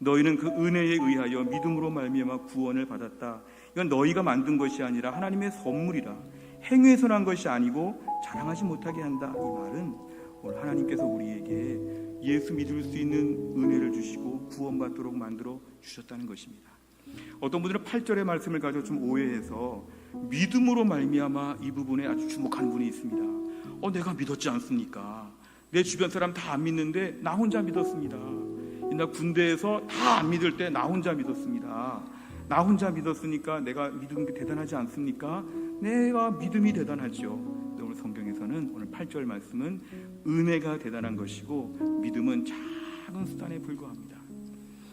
너희는 그 은혜에 의하여 믿음으로 말미암아 구원을 받았다. 이건 너희가 만든 것이 아니라 하나님의 선물이라. 행위에서 난 것이 아니고 자랑하지 못하게 한다. 이 말은 오늘 하나님께서 우리에게 예수 믿을 수 있는 은혜를 주시고 구원받도록 만들어 주셨다는 것입니다. 어떤 분들은 8절의 말씀을 가지고 좀 오해해서 믿음으로 말미암아 이 부분에 아주 주목하는 분이 있습니다. 내가 믿었지 않습니까? 내 주변 사람 다 안 믿는데 나 혼자 믿었습니다. 옛날 군대에서 다 안 믿을 때 나 혼자 믿었습니다. 나 혼자 믿었으니까 내가 믿은 게 대단하지 않습니까? 내가 믿음이 대단하죠. 오늘 성경에서는 오늘 8절 말씀은 은혜가 대단한 것이고 믿음은 작은 수단에 불과합니다.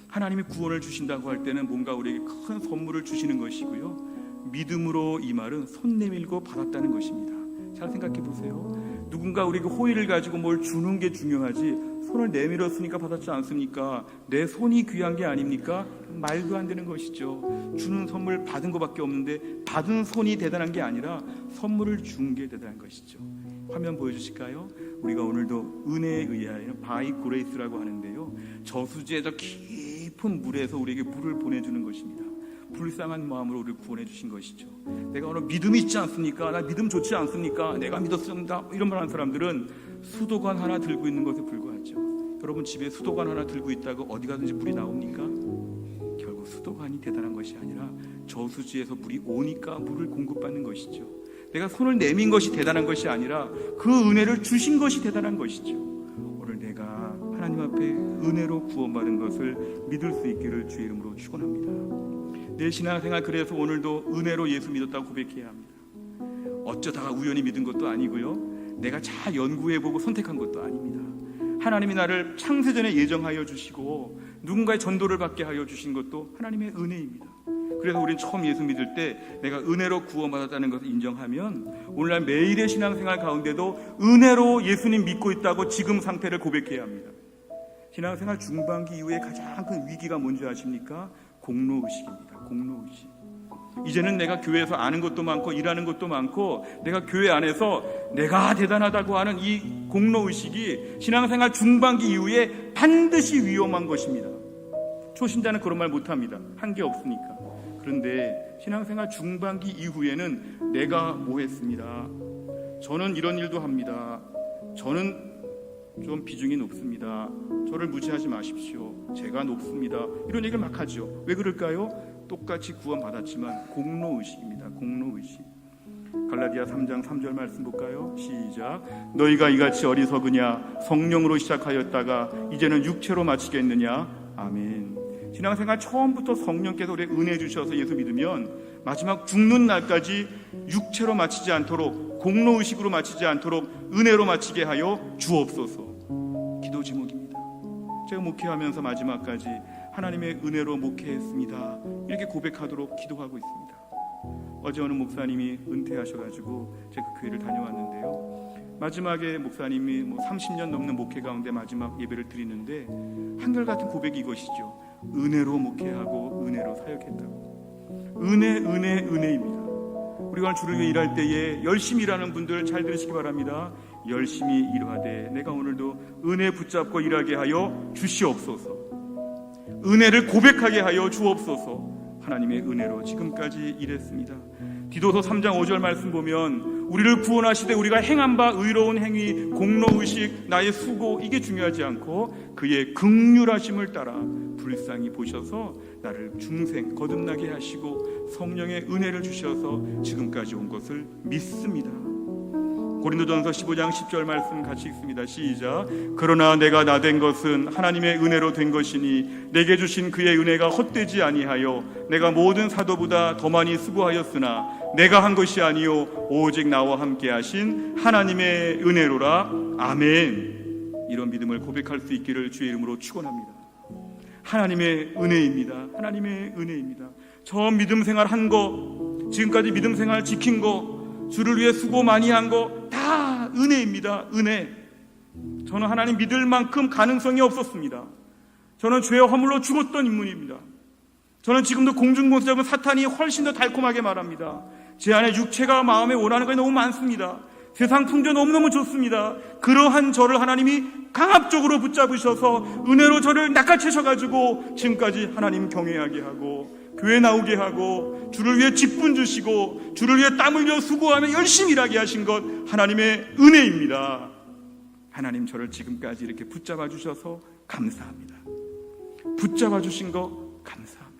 하나님이 구원을 주신다고 할 때는 뭔가 우리에게 큰 선물을 주시는 것이고요, 믿음으로 이 말은 손 내밀고 받았다는 것입니다. 잘 생각해 보세요. 누군가 우리에게 호의를 가지고 뭘 주는 게 중요하지, 손을 내밀었으니까 받았지 않습니까? 내 손이 귀한 게 아닙니까? 말도 안 되는 것이죠. 주는 선물 받은 것밖에 없는데 받은 손이 대단한 게 아니라 선물을 준 게 대단한 것이죠. 화면 보여주실까요? 우리가 오늘도 은혜에 의하여 바이 그레이스라고 하는데요, 저수지의 저 깊은 물에서 우리에게 물을 보내주는 것입니다. 불쌍한 마음으로 우리를 구원해 주신 것이죠. 내가 오늘 믿음이 있지 않습니까? 나 믿음 좋지 않습니까? 내가 믿었습니다. 이런 말 하는 사람들은 수도관 하나 들고 있는 것에 불과하죠. 여러분 집에 수도관 하나 들고 있다고 어디 가든지 물이 나옵니까? 결국 수도관이 대단한 것이 아니라 저수지에서 물이 오니까 물을 공급받는 것이죠. 내가 손을 내민 것이 대단한 것이 아니라 그 은혜를 주신 것이 대단한 것이죠. 오늘 내가 하나님 앞에 은혜로 구원받은 것을 믿을 수 있기를 주의 이름으로 축원합니다. 내 신앙생활 그래서 오늘도 은혜로 예수 믿었다고 고백해야 합니다. 어쩌다가 우연히 믿은 것도 아니고요, 내가 잘 연구해보고 선택한 것도 아닙니다. 하나님이 나를 창세전에 예정하여 주시고 누군가의 전도를 받게 하여 주신 것도 하나님의 은혜입니다. 그래서 우리는 처음 예수 믿을 때 내가 은혜로 구원받았다는 것을 인정하면 오늘날 매일의 신앙생활 가운데도 은혜로 예수님 믿고 있다고 지금 상태를 고백해야 합니다. 신앙생활 중반기 이후에 가장 큰 위기가 뭔지 아십니까? 공로의식입니다. 공로의식. 이제는 내가 교회에서 아는 것도 많고 일하는 것도 많고 내가 교회 안에서 내가 대단하다고 하는 이 공로의식이 신앙생활 중반기 이후에 반드시 위험한 것입니다. 초신자는 그런 말 못합니다. 한 게 없으니까. 그런데 신앙생활 중반기 이후에는 내가 뭐 했습니다. 저는 이런 일도 합니다. 저는 좀 비중이 높습니다. 저를 무시하지 마십시오. 제가 높습니다. 이런 얘기를 막 하죠. 왜 그럴까요? 똑같이 구원받았지만 공로의식입니다. 공로의식. 갈라디아 3장 3절 말씀 볼까요? 시작. 너희가 이같이 어리석으냐? 성령으로 시작하였다가 이제는 육체로 마치겠느냐? 아멘. 신앙생활 처음부터 성령께서 우리에게 은혜 주셔서 예수 믿으면 마지막 죽는 날까지 육체로 마치지 않도록, 공로의식으로 마치지 않도록 은혜로 마치게 하여 주옵소서. 기도 제목입니다. 제가 목회하면서 마지막까지 하나님의 은혜로 목회했습니다, 이렇게 고백하도록 기도하고 있습니다. 어제 어느 목사님이 은퇴하셔가지고 제가 그 교회를 다녀왔는데요, 마지막에 목사님이 30년 넘는 목회 가운데 마지막 예배를 드리는데 한결같은 고백이 이것이죠. 은혜로 목회하고 은혜로 사역했다고. 은혜입니다. 우리가 오늘 주를 위해 일할 때에 열심히 일하는 분들 잘 들으시기 바랍니다. 열심히 일하되 내가 오늘도 은혜 붙잡고 일하게 하여 주시옵소서. 은혜를 고백하게 하여 주옵소서. 하나님의 은혜로 지금까지 일했습니다. 디도서 3장 5절 말씀 보면 우리를 구원하시되 우리가 행한 바 의로운 행위, 공로의식, 나의 수고, 이게 중요하지 않고 그의 긍휼하심을 따라 불쌍히 보셔서 나를 중생 거듭나게 하시고 성령의 은혜를 주셔서 지금까지 온 것을 믿습니다. 고린도전서 15장 10절 말씀 같이 읽습니다. 시작. 그러나 내가 나된 것은 하나님의 은혜로 된 것이니 내게 주신 그의 은혜가 헛되지 아니하여 내가 모든 사도보다 더 많이 수고하였으나 내가 한 것이 아니요 오직 나와 함께 하신 하나님의 은혜로라. 아멘. 이런 믿음을 고백할 수 있기를 주의 이름으로 축원합니다. 하나님의 은혜입니다. 하나님의 은혜입니다. 처음 믿음 생활 한 거, 지금까지 믿음 생활 지킨 거, 주를 위해 수고 많이 한 거 다 은혜입니다. 은혜. 저는 하나님 믿을 만큼 가능성이 없었습니다. 저는 죄와 허물로 죽었던 인물입니다. 저는 지금도 공중권세자분 사탄이 훨씬 더 달콤하게 말합니다. 제 안에 육체가 마음에 원하는 것이 너무 많습니다. 세상 풍조 너무너무 좋습니다. 그러한 저를 하나님이 강압적으로 붙잡으셔서 은혜로 저를 낚아채셔가지고 지금까지 하나님 경외하게 하고 교회 나오게 하고 주를 위해 직분 주시고 주를 위해 땀 흘려 수고하며 열심히 일하게 하신 것 하나님의 은혜입니다. 하나님 저를 지금까지 이렇게 붙잡아 주셔서 감사합니다. 붙잡아 주신 거 감사합니다.